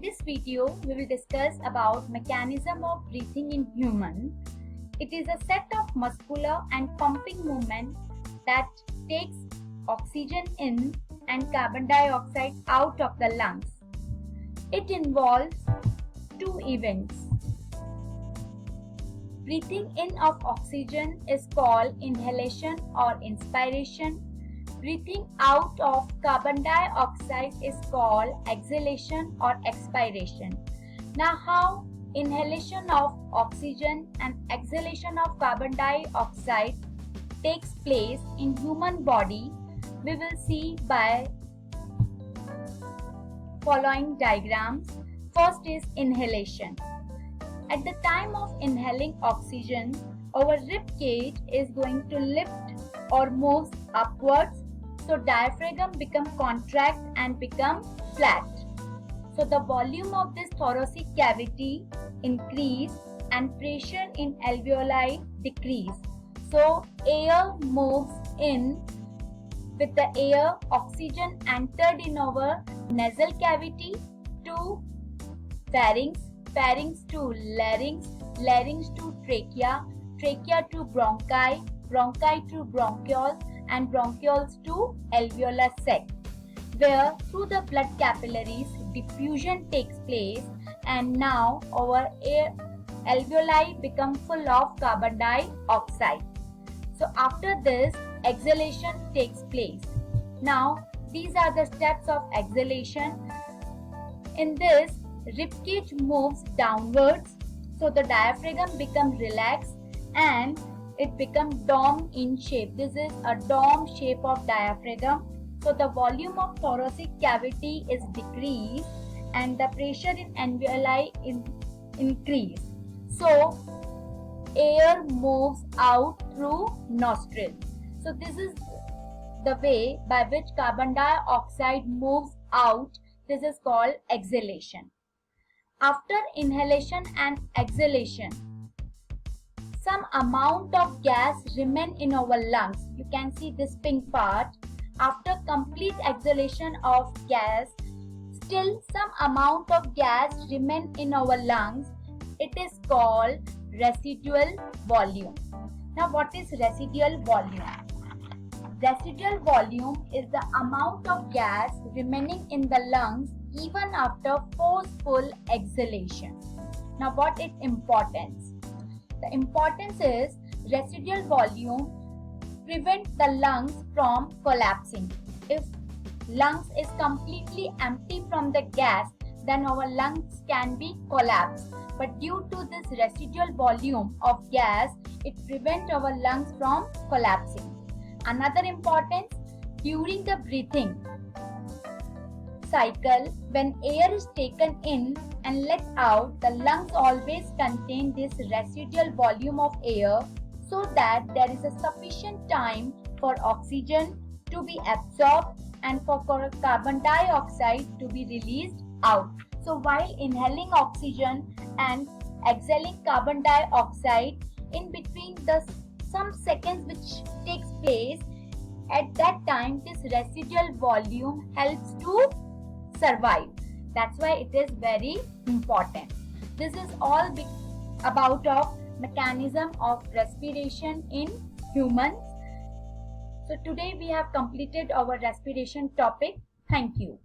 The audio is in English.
this video, we will discuss about mechanism of breathing in human. It is a set of muscular and pumping movement that takes oxygen in and carbon dioxide out of the lungs. It involves two events. Breathing in of oxygen is called inhalation or inspiration. Breathing out of carbon dioxide is called exhalation or expiration. Now, how inhalation of oxygen and exhalation of carbon dioxide takes place in human body, we will see by following diagrams. First is inhalation. At the time of inhaling oxygen, our rib cage is going to lift or move upwards, so diaphragm become contract and become flat. So the volume of this thoracic cavity increase and pressure in alveoli decrease. So air moves in. With the air, oxygen entered in our nasal cavity to pharynx, pharynx to larynx, larynx to trachea, trachea to bronchi, bronchi to bronchioles, and bronchioles to alveolar sac, where through the blood capillaries diffusion takes place, and now our air alveoli become full of carbon dioxide. So after this, exhalation takes place. Now these are the steps of exhalation. In this, ribcage moves downwards, so the diaphragm becomes relaxed and it becomes dome in shape. This is a dome shape of diaphragm. So the volume of thoracic cavity is decreased and the pressure in alveoli is increased. So air moves out through nostrils. So this is the way by which carbon dioxide moves out. This is called exhalation. After inhalation and exhalation, some amount of gas remain in our lungs. You can see this pink part. After complete exhalation of gas, still some amount of gas remain in our lungs. It is called residual volume. Now, what is residual volume? Residual volume is the amount of gas remaining in the lungs even after forceful exhalation. Now, what is importance? The importance is residual volume prevents the lungs from collapsing. If lungs is completely empty from the gas, then our lungs can be collapsed. But due to this residual volume of gas, it prevents our lungs from collapsing. Another importance, during the breathing cycle, when air is taken in and let out, the lungs always contain this residual volume of air so that there is a sufficient time for oxygen to be absorbed and for carbon dioxide to be released out. So while inhaling oxygen and exhaling carbon dioxide, in between the some seconds which takes place, at that time this residual volume helps to survive. That's why it is very important. This is all about of mechanism of respiration in humans. So today we have completed our respiration topic. Thank you.